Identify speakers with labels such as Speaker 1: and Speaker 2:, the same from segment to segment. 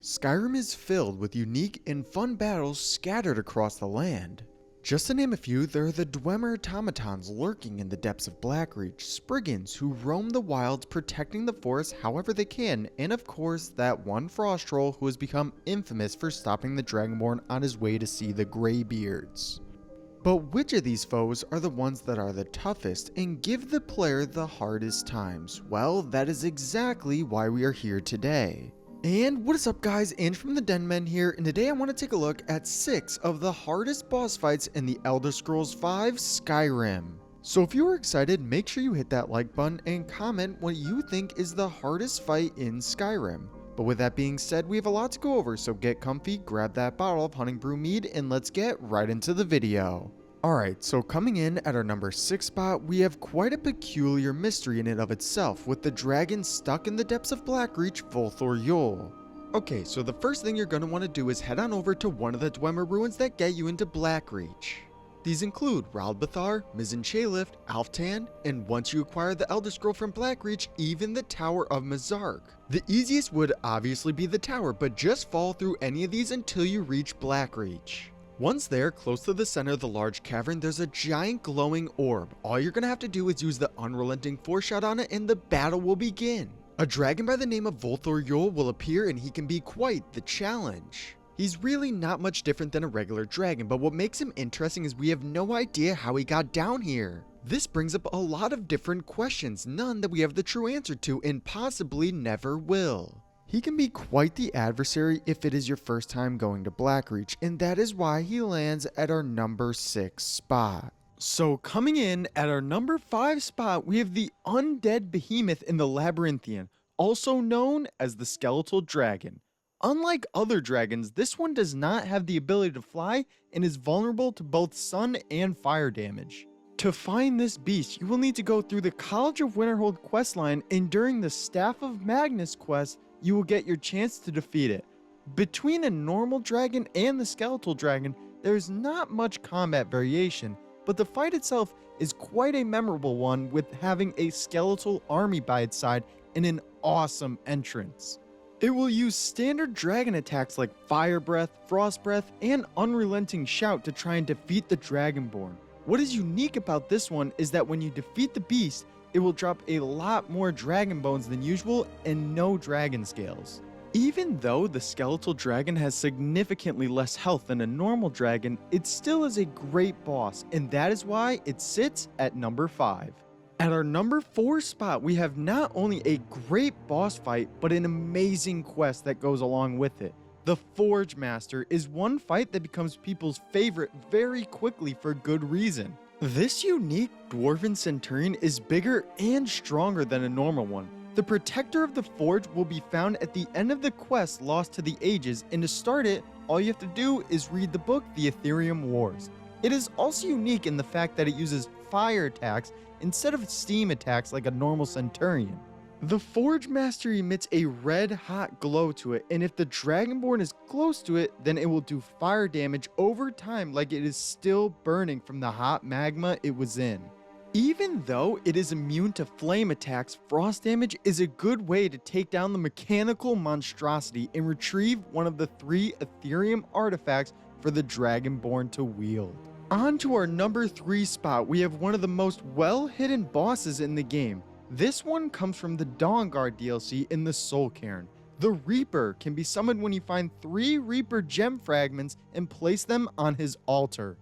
Speaker 1: Skyrim is filled with unique and fun battles scattered across the land. Just to name a few, there are the Dwemer automatons lurking in the depths of Blackreach, Spriggans who roam the wilds protecting the forest however they can, and of course that one frost troll who has become infamous for stopping the Dragonborn on his way to see the Greybeards. But which of these foes are the ones that are the toughest and give the player the hardest times? Well, that is exactly why we are here today. And what is up guys, Ange from the Denmen here, and today I want to take a look at 6 of the hardest boss fights in the Elder Scrolls V Skyrim. So if you are excited, make sure you hit that like button and comment what you think is the hardest fight in Skyrim. But with that being said, we have a lot to go over, so get comfy, grab that bottle of Hunting Brew mead, and let's get right into the video. Alright, so coming in at our number 6 spot, we have quite a peculiar mystery in and of itself, with the dragon stuck in the depths of Blackreach, Volthor Yule. Okay, so the first thing you're going to want to do is head on over to one of the Dwemer ruins that get you into Blackreach. These include Raldbathar, Mizzen Chalift, Alftan, and once you acquire the Elder Scroll from Blackreach, even the Tower of Mazark. The easiest would obviously be the tower, but just fall through any of these until you reach Blackreach. Once there, close to the center of the large cavern, there's a giant glowing orb. All you're gonna have to do is use the unrelenting foreshot on it and the battle will begin. A dragon by the name of Volthor Yule will appear and he can be quite the challenge. He's really not much different than a regular dragon, but what makes him interesting is we have no idea how he got down here. This brings up a lot of different questions, none that we have the true answer to and possibly never will. He can be quite the adversary if it is your first time going to Blackreach, and that is why he lands at our number 6 spot. So coming in at our number 5 spot, we have the undead behemoth in the Labyrinthian, also known as the Skeletal Dragon. Unlike other dragons, this one does not have the ability to fly and is vulnerable to both sun and fire damage. To find this beast, you will need to go through the College of Winterhold questline, and during the Staff of Magnus quest, you will get your chance to defeat it. Between a normal dragon and the skeletal dragon, there is not much combat variation, but the fight itself is quite a memorable one with having a skeletal army by its side and an awesome entrance. It will use standard dragon attacks like Fire Breath, Frost Breath, and Unrelenting Shout to try and defeat the Dragonborn. What is unique about this one is that when you defeat the beast, it will drop a lot more dragon bones than usual and no dragon scales. Even though the skeletal dragon has significantly less health than a normal dragon, it still is a great boss, and that is why it sits at number 5. At our number 4 spot, we have not only a great boss fight, but an amazing quest that goes along with it. The Forge Master is one fight that becomes people's favorite very quickly for good reason. This unique Dwarven Centurion is bigger and stronger than a normal one. The Protector of the Forge will be found at the end of the quest Lost to the Ages, and to start it, all you have to do is read the book The Ethereum Wars. It is also unique in the fact that it uses fire attacks instead of steam attacks like a normal Centurion. The Forge Master emits a red-hot glow to it, and if the Dragonborn is close to it, then it will do fire damage over time like it is still burning from the hot magma it was in. Even though it is immune to flame attacks, frost damage is a good way to take down the mechanical monstrosity and retrieve one of the 3 Ethereum artifacts for the Dragonborn to wield. On to our number 3 spot, we have one of the most well-hidden bosses in the game. This one comes from the Dawnguard DLC in the Soul Cairn. The Reaper can be summoned when you find 3 Reaper gem fragments and place them on his altar.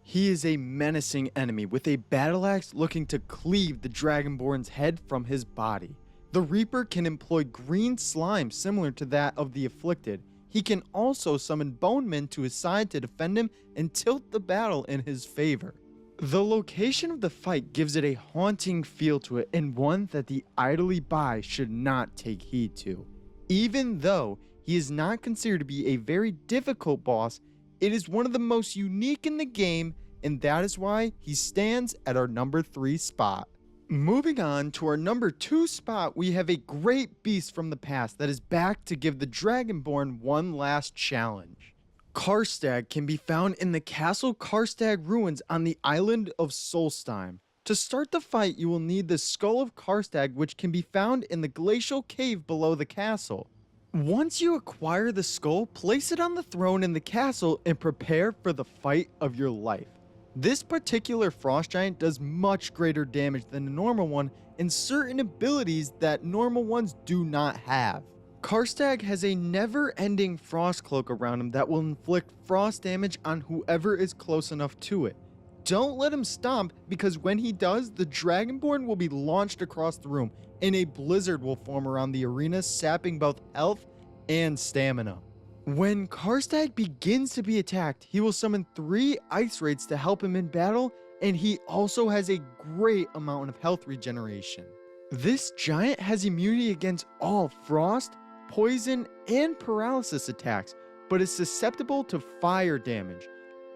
Speaker 1: He is a menacing enemy with a battle axe looking to cleave the Dragonborn's head from his body. The Reaper can employ green slime similar to that of the Afflicted. He can also summon bone men to his side to defend him and tilt the battle in his favor. The location of the fight gives it a haunting feel to it, and one that the idly by should not take heed to. Even though he is not considered to be a very difficult boss, it is one of the most unique in the game, and that is why he stands at our number 3 spot. Moving on to our number 2 spot, we have a great beast from the past that is back to give the Dragonborn one last challenge. Karstag can be found in the Castle Karstag ruins on the island of Solstheim. To start the fight, you will need the Skull of Karstag, which can be found in the glacial cave below the castle. Once you acquire the skull, place it on the throne in the castle and prepare for the fight of your life. This particular frost giant does much greater damage than a normal one and certain abilities that normal ones do not have. Karstag has a never-ending frost cloak around him that will inflict frost damage on whoever is close enough to it. Don't let him stomp, because when he does, the Dragonborn will be launched across the room and a blizzard will form around the arena, sapping both health and stamina. When Karstag begins to be attacked, he will summon 3 ice raids to help him in battle, and he also has a great amount of health regeneration. This giant has immunity against all frost, poison, and paralysis attacks, but is susceptible to fire damage.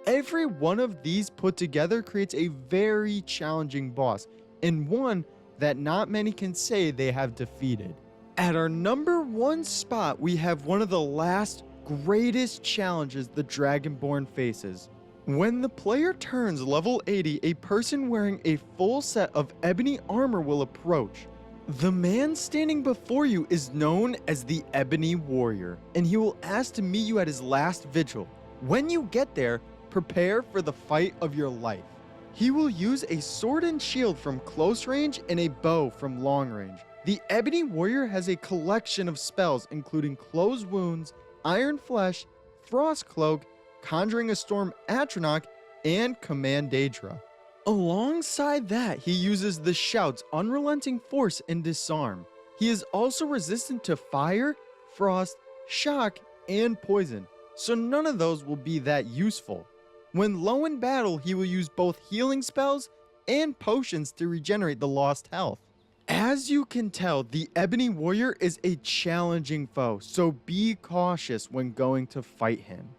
Speaker 1: Every one of these put together creates a very challenging boss, and one that not many can say they have defeated. At our number 1 spot, we have one of the last greatest challenges the Dragonborn faces. When the player turns level 80, a person wearing a full set of ebony armor will approach. The man standing before you is known as the Ebony Warrior, and he will ask to meet you at his last vigil. When you get there, prepare for the fight of your life. He will use a sword and shield from close range and a bow from long range. The Ebony Warrior has a collection of spells including Close Wounds, Iron Flesh, Frost Cloak, Conjuring a Storm Atronach, and Command Daedra. Alongside that, he uses the Shout's Unrelenting Force and Disarm. He is also resistant to fire, frost, shock, and poison, so none of those will be that useful. When low in battle, he will use both healing spells and potions to regenerate the lost health. As you can tell, the Ebony Warrior is a challenging foe, so be cautious when going to fight him.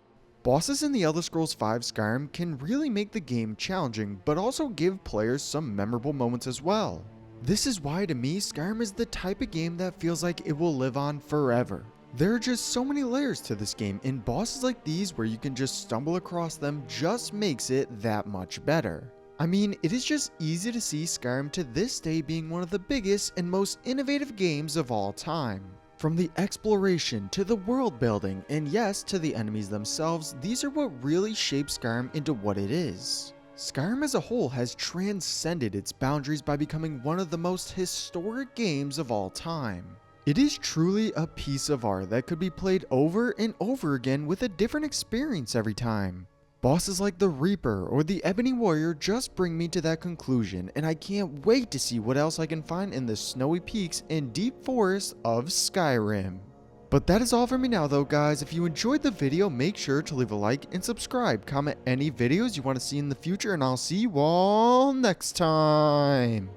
Speaker 1: Bosses in the Elder Scrolls V Skyrim can really make the game challenging, but also give players some memorable moments as well. This is why, to me, Skyrim is the type of game that feels like it will live on forever. There are just so many layers to this game, and bosses like these where you can just stumble across them just makes it that much better. I mean, it is just easy to see Skyrim to this day being one of the biggest and most innovative games of all time. From the exploration to the world building, and yes, to the enemies themselves, these are what really shapes Skyrim into what it is. Skyrim as a whole has transcended its boundaries by becoming one of the most historic games of all time. It is truly a piece of art that could be played over and over again with a different experience every time. Bosses like the Reaper or the Ebony Warrior just bring me to that conclusion, and I can't wait to see what else I can find in the snowy peaks and deep forests of Skyrim. But that is all for me now though, guys. If you enjoyed the video, make sure to leave a like and subscribe. Comment any videos you want to see in the future, and I'll see you all next time.